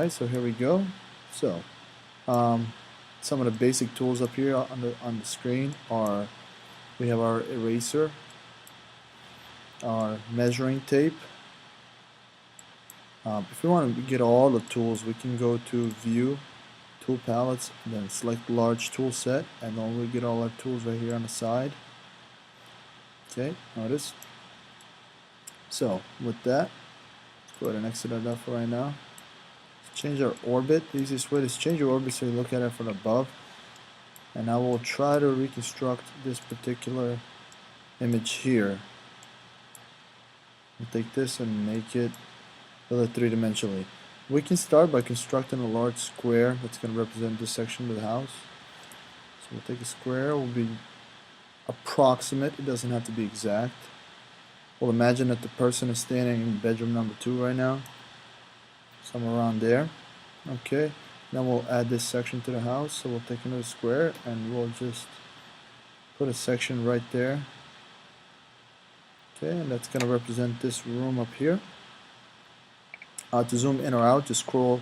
Alright, so here we go. So, um, some of the basic tools up here on the screen are, we have our eraser, our measuring tape. If we want to get all the tools, we can go to View, Tool Palettes, and then select Large Tool Set, and then we get all our tools right here on the side. Okay, notice. So, with that, let's go ahead and exit that for right now. Change our orbit. The easiest way is change your orbit so you look at it from above. And I will try to reconstruct this particular image here. We'll take this and make it three-dimensionally. We can start by constructing a large square that's going to represent this section of the house. So we'll take a square. It will be approximate. It doesn't have to be exact. We'll imagine that the person is standing in bedroom number 2 right now. Somewhere around there. Okay, then we'll add this section to the house. So we'll take another square and we'll just put a section right there. Okay, and that's going to represent this room up here. To zoom in or out, just scroll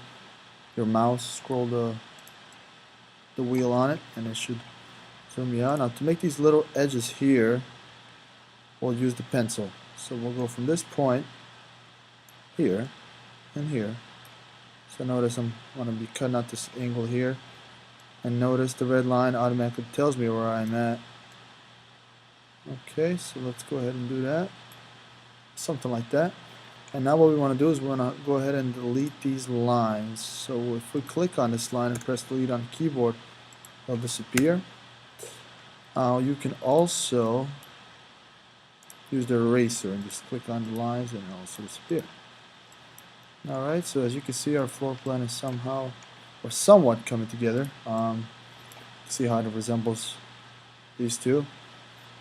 your mouse, scroll the wheel on it, and it should zoom you out. Now to make these little edges here, we'll use the pencil. So we'll go from this point here and here. So notice I'm going to be cutting out this angle here, and notice the red line automatically tells me where I'm at. Okay, so let's go ahead and do that, something like that. And now what we want to do is we want to go ahead and delete these lines. So if we click on this line and press delete on the keyboard, it'll disappear. You can also use the eraser and just click on the lines and it'll also disappear. Alright, so as you can see, our floor plan is somehow or somewhat coming together. See how it resembles these two.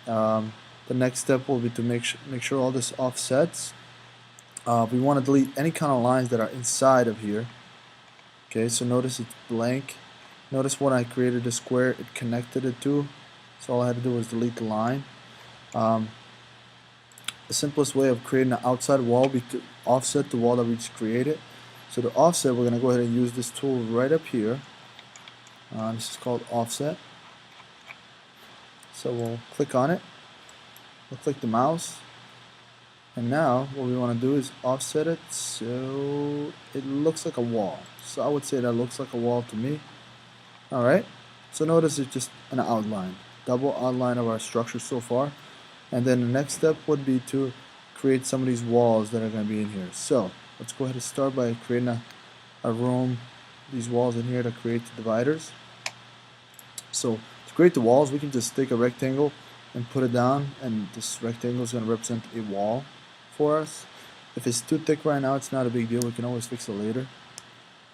The next step will be to make sure all this offsets. We want to delete any kind of lines that are inside of here. Okay, so notice it's blank. Notice when I created the square, it connected it to. So all I had to do was delete the line. The simplest way of creating an outside wall would be to offset the wall that we just created. So to offset, we're going to go ahead and use this tool right up here. This is called offset. So we'll click on it. We'll click the mouse. And now what we want to do is offset it so it looks like a wall. So I would say that looks like a wall to me. Alright, so notice it's just an outline, double outline of our structure so far. And then the next step would be to create some of these walls that are going to be in here. So let's go ahead and start by creating a room, these walls in here to create the dividers. So to create the walls, we can just take a rectangle and put it down, and this rectangle is going to represent a wall for us. If it's too thick right now, it's not a big deal. We can always fix it later.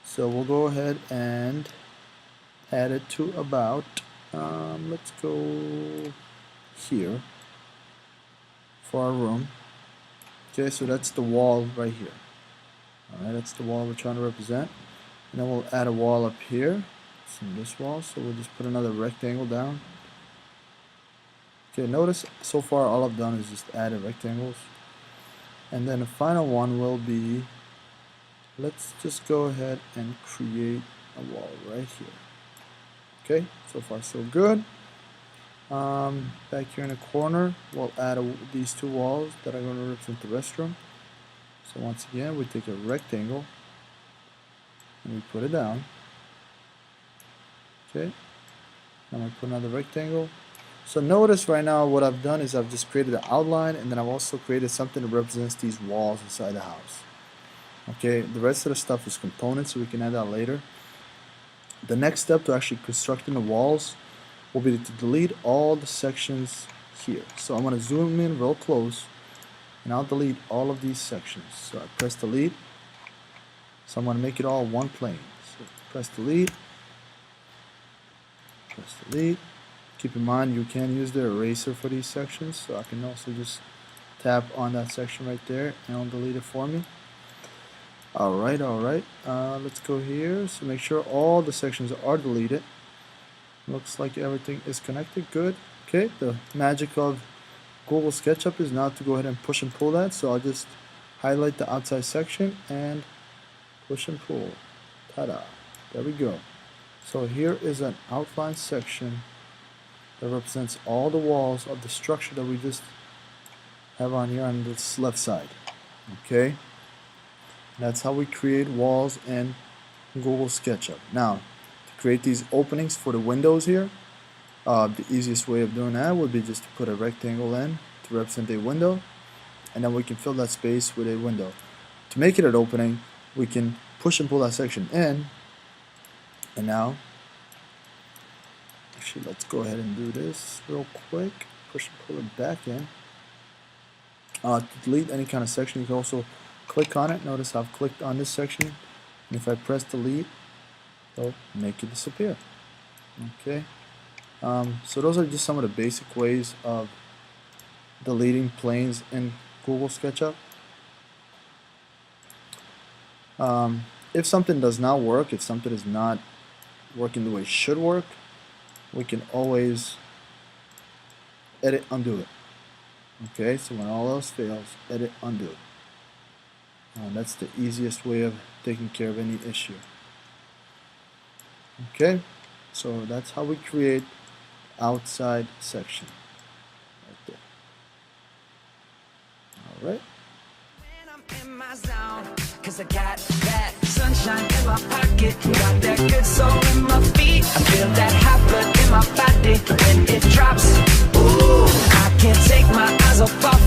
So we'll go ahead and add it to about, let's go here for our room. Okay, so that's the wall right here. Alright, that's the wall we're trying to represent. And then we'll add a wall up here. It's in this wall, so we'll just put another rectangle down. Okay, notice so far all I've done is just added rectangles. And then the final one will be, let's just go ahead and create a wall right here. Okay, so far so good. Back here in the corner, we'll add these two walls that are going to represent the restroom. So once again, we take a rectangle and we put it down. Okay, now we put another rectangle. So notice right now what I've done is I've just created an outline, and then I've also created something that represents these walls inside the house. Okay, the rest of the stuff is components, so we can add that later. The next step to actually constructing the walls will be to delete all the sections here. So I'm going to zoom in real close, and I'll delete all of these sections. So I press delete. So I'm going to make it all one plane. So press delete. Press delete. Keep in mind you can use the eraser for these sections, so I can also just tap on that section right there and it'll delete it for me. Alright, let's go here. So make sure all the sections are deleted. Looks like everything is connected. Good. Okay, the magic of Google Sketchup is now to go ahead and push and pull that. So I'll just highlight the outside section and push and pull. Ta-da. There we go. So here is an outline section that represents all the walls of the structure that we just have on here on this left side. Okay? That's how we create walls in Google SketchUp. Now, to create these openings for the windows here, the easiest way of doing that would be just to put a rectangle in to represent a window, and then we can fill that space with a window. To make it an opening, we can push and pull that section in, and now, actually let's go ahead and do this real quick. Push and pull it back in. To delete any kind of section, you can also click on it. Notice I've clicked on this section, and if I press delete, it'll make it disappear. Okay. So those are just some of the basic ways of deleting planes in Google SketchUp. If something does not work, if something is not working the way it should work, we can always edit, undo it. Okay, so when all else fails, edit, undo. That's the easiest way of taking care of any issue. Okay, so that's how we create outside section right there. All right. When I'm in my zone, 'cause I got that sunshine in my pocket, got that good soul in my feet. I feel that hot blood in my body when it drops. Ooh, I can't take my eyes off of